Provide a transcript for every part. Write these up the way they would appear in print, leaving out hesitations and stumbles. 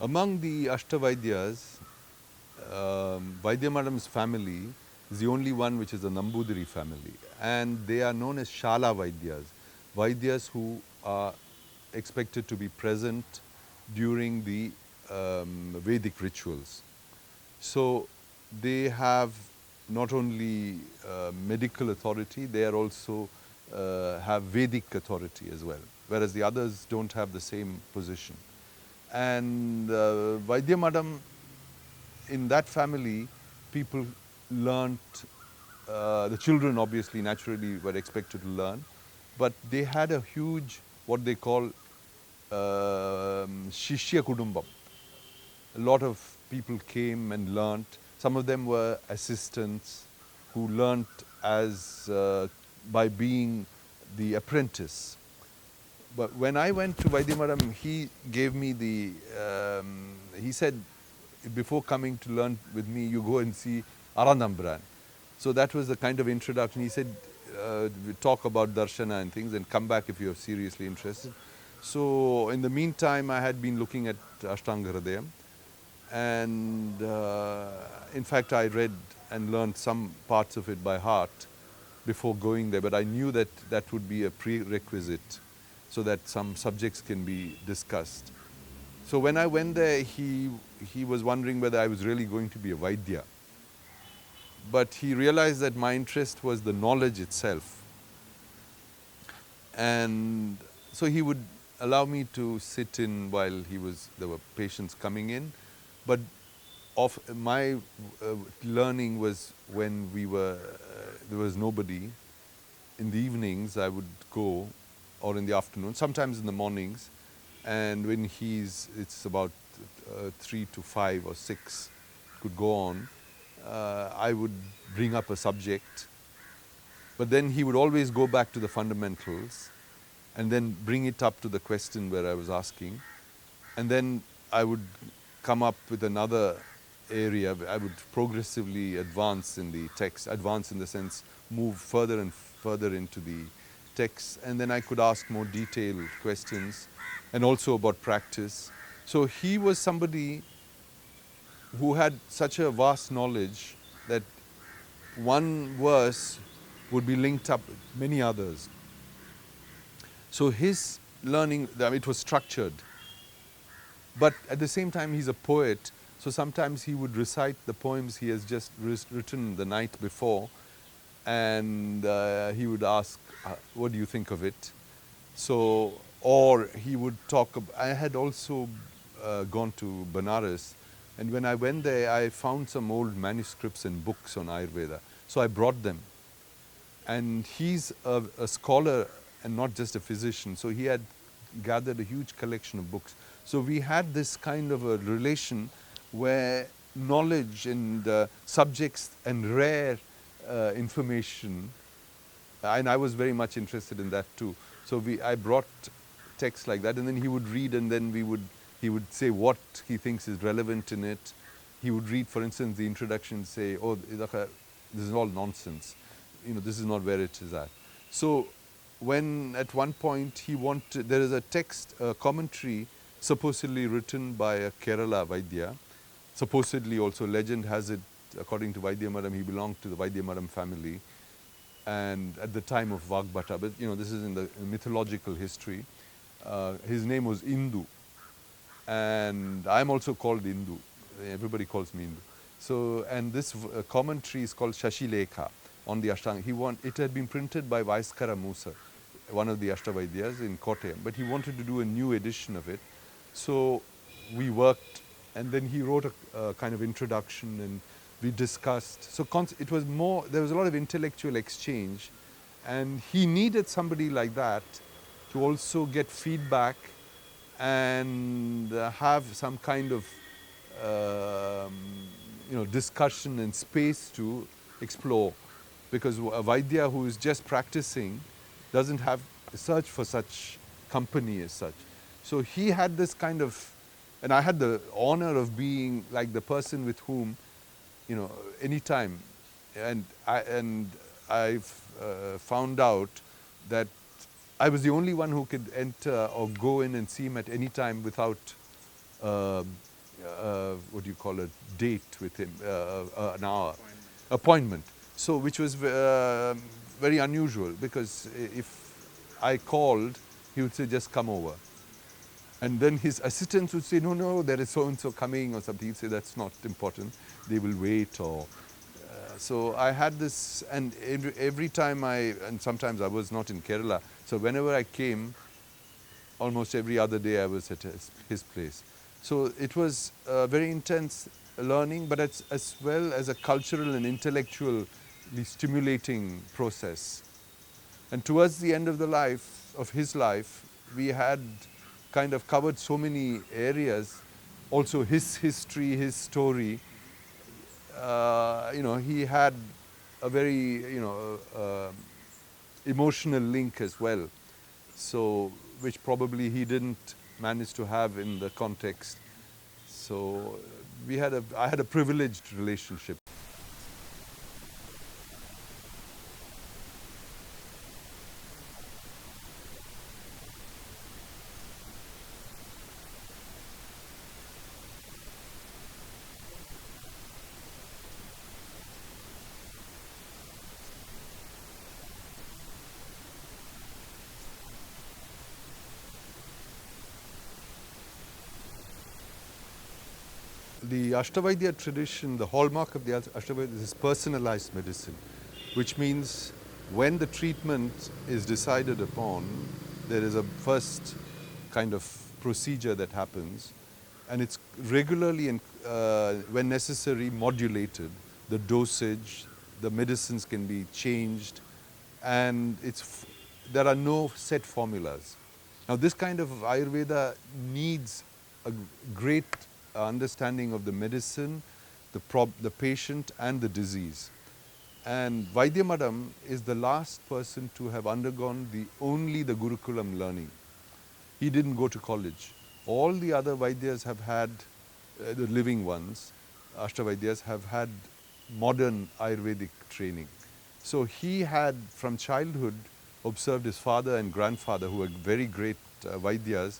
Among the Ashtavaidyas, Vaidyamadam's family is the only one which is a Nambudiri family, and they are known as Shala Vaidyas, Vaidyas who are expected to be present during the Vedic rituals. So they have not only medical authority, they are also have Vedic authority as well, whereas the others don't have the same position. And Vaidyamadam, in that family, people learnt, the children obviously naturally were expected to learn, but they had a huge, what they call Shishya Kudumbam. A lot of people came and learnt. Some of them were assistants who learnt as by being the apprentice. But when I went to Vaidyamadam, he gave me he said, before coming to learn with me, you go and see Arandambran. So that was the kind of introduction. He said, we talk about darshana and things and come back if you're seriously interested. So in the meantime, I had been looking at Ashtanga Hridayam. And in fact, I read and learned some parts of it by heart before going there. But I knew that that would be a prerequisite so that some subjects can be discussed. So when I went there, he was wondering whether I was really going to be a Vaidya. But he realized that my interest was the knowledge itself. And so he would allow me to sit in while there were patients coming in. But of my learning was when there was nobody. In the evenings I would go, or in the afternoon, sometimes in the mornings. And when it's about 3 to 5 or 6, could go on, I would bring up a subject. But then he would always go back to the fundamentals and then bring it up to the question where I was asking. And then I would come up with another area. I would progressively advance in the text, advance in the sense, move further and further into the text, and then I could ask more detailed questions and also about practice. So he was somebody who had such a vast knowledge that one verse would be linked up with many others. So his learning, it was structured. But at the same time, he's a poet, so sometimes he would recite the poems he has just written the night before, and he would ask, what do you think of it? So, or he would talk, I had also gone to Benares, and when I went there, I found some old manuscripts and books on Ayurveda. So I brought them. And he's a scholar and not just a physician, so he had gathered a huge collection of books. So we had this kind of a relation where knowledge and subjects and rare information, and I was very much interested in that too. So I brought texts like that, and then he would read, and then he would say what he thinks is relevant in it. He would read, for instance, the introduction and say, oh, this is all nonsense. This is not where it is at. So when at one point there is a text, a commentary supposedly written by a Kerala Vaidya. Supposedly also, legend has it, according to Vaidyamadam, he belonged to the Vaidyamadam family. And at the time of Vagbhata, but this is in the mythological history, his name was Indu. And I'm also called Indu. Everybody calls me Indu. So, and this commentary is called Shashilekha on the Ashtanga. It had been printed by Vaiskara Musa, one of the Ashtavaidyas in Kottayam, but he wanted to do a new edition of it. So we worked, and then he wrote a kind of introduction, and we discussed. So it was more, there was a lot of intellectual exchange, and he needed somebody like that to also get feedback and have some kind of discussion and space to explore. Because a Vaidya who is just practicing doesn't have a search for such company as such. So he had this kind of, and I had the honor of being like the person with whom, anytime, and I've found out that I was the only one who could enter or go in and see him at any time without what do you call, a date with him, an hour appointment. So which was very unusual, because if I called, he would say, just come over. And then his assistants would say, no, no, there is so-and-so coming or something. He'd say, that's not important. They will wait. Or so I had this, and every time and sometimes I was not in Kerala. So whenever I came, almost every other day I was at his place. So it was very intense learning, but as well as a cultural and intellectually stimulating process. And towards the end of his life, we had kind of covered so many areas, also his history, his story. He had a very, emotional link as well. So, which probably he didn't manage to have in the context. So, I had a privileged relationship. The Ashtavaidya tradition, the hallmark of the Ashtavaidya is personalized medicine, which means when the treatment is decided upon, there is a first kind of procedure that happens, and it's regularly and when necessary modulated. The dosage, the medicines can be changed, and there are no set formulas. Now, this kind of Ayurveda needs a great understanding of the medicine, the patient, and the disease. And Vaidyamadom is the last person to have undergone only the Gurukulam learning. He didn't go to college. All the other Vaidyas have had, the living ones, Ashtavaidyas, have had modern Ayurvedic training. So he had, from childhood, observed his father and grandfather, who were very great Vaidyas,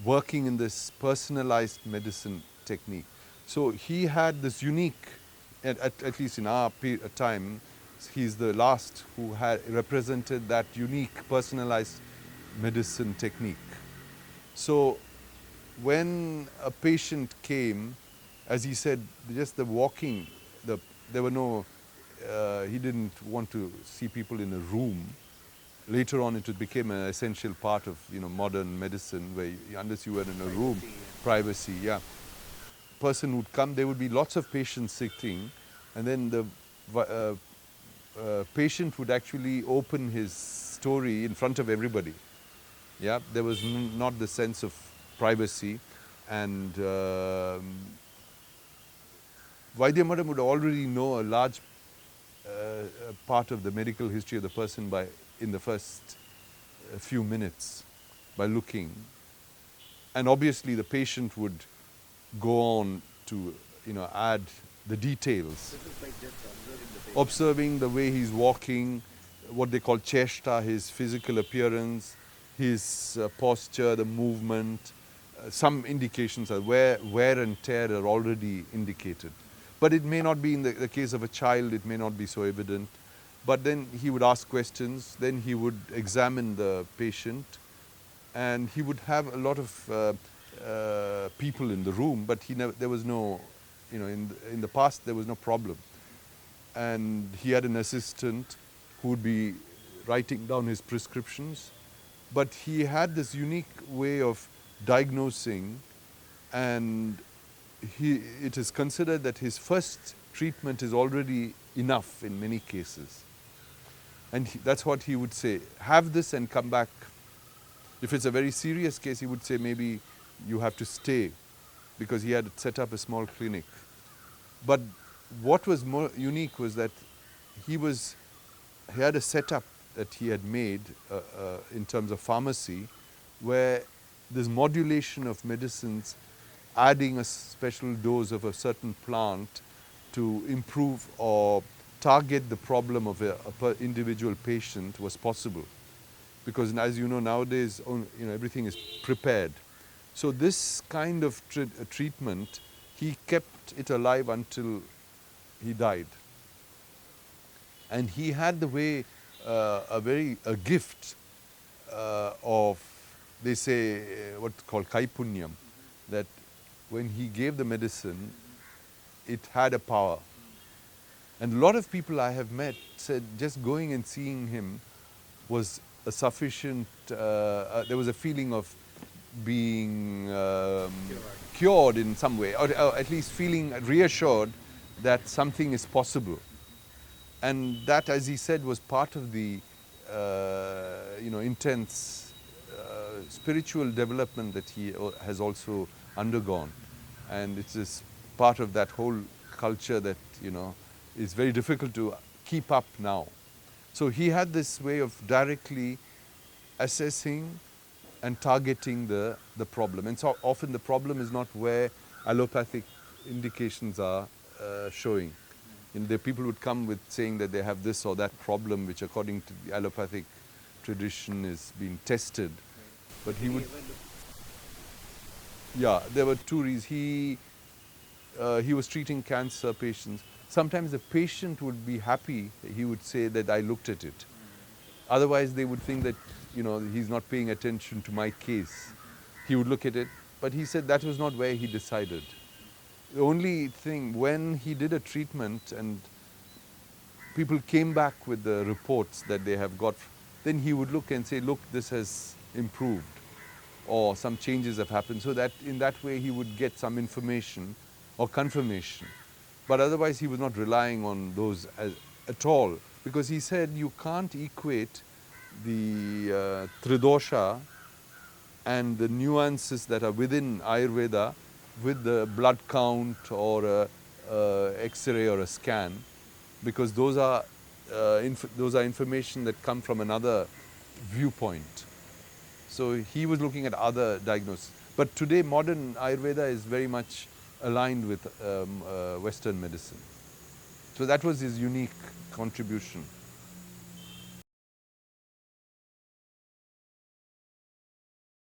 working in this personalized medicine technique. So he had this unique, at least in our time, he's the last who had represented that unique personalized medicine technique. So when a patient came, as he said, just the walking, there were no, he didn't want to see people in a room. Later on, it became an essential part of modern medicine, where unless you were in a room, privacy, yeah. Person would come, there would be lots of patients sitting, and then the patient would actually open his story in front of everybody. Yeah, there was not the sense of privacy, and Vaidyamadom would already know a large part of the medical history of the person in the first few minutes by looking. And obviously the patient would go on to add the details. This is like just observing the patient. Observing the way he's walking, what they call cheshta, his physical appearance, his posture, the movement. Some indications are wear and tear are already indicated. But it may not be in the case of a child, it may not be so evident. But then he would ask questions, then he would examine the patient, and he would have a lot of people in the room, but there was no, in the past there was no problem. And he had an assistant who would be writing down his prescriptions, but he had this unique way of diagnosing, and it is considered that his first treatment is already enough in many cases. And that's what he would say, have this and come back. If it's a very serious case, he would say maybe you have to stay, because he had set up a small clinic. But what was more unique was that he had a setup that he had made in terms of pharmacy, where this modulation of medicines, adding a special dose of a certain plant to improve or target the problem of a individual patient was possible. Because as you know, nowadays everything is prepared. So this kind of treatment, he kept it alive until he died. And he had the way, a gift of, they say, what's called kaipunyam, that when he gave the medicine, it had a power. And a lot of people I have met said just going and seeing him was a sufficient, there was a feeling of being cured in some way, or at least feeling reassured that something is possible. And that, as he said, was part of the intense spiritual development that he has also undergone. And it's just part of that whole culture that, is very difficult to keep up now. So he had this way of directly assessing and targeting the problem. And so often the problem is not where allopathic indications are showing. The people would come with saying that they have this or that problem, which according to the allopathic tradition is being tested. But he would, yeah, there were two reasons. He was treating cancer patients. Sometimes the patient would be happy, he would say that I looked at it. Otherwise they would think that, he's not paying attention to my case. He would look at it, but he said that was not where he decided. The only thing, when he did a treatment and people came back with the reports that they have got, then he would look and say, look, this has improved, or some changes have happened, so that in that way he would get some information or confirmation. But otherwise he was not relying on those at all, because he said you can't equate the tridosha and the nuances that are within Ayurveda with the blood count or a X-ray or a scan, because those are information that come from another viewpoint. So he was looking at other diagnoses. But today modern Ayurveda is very much aligned with Western medicine. So that was his unique contribution.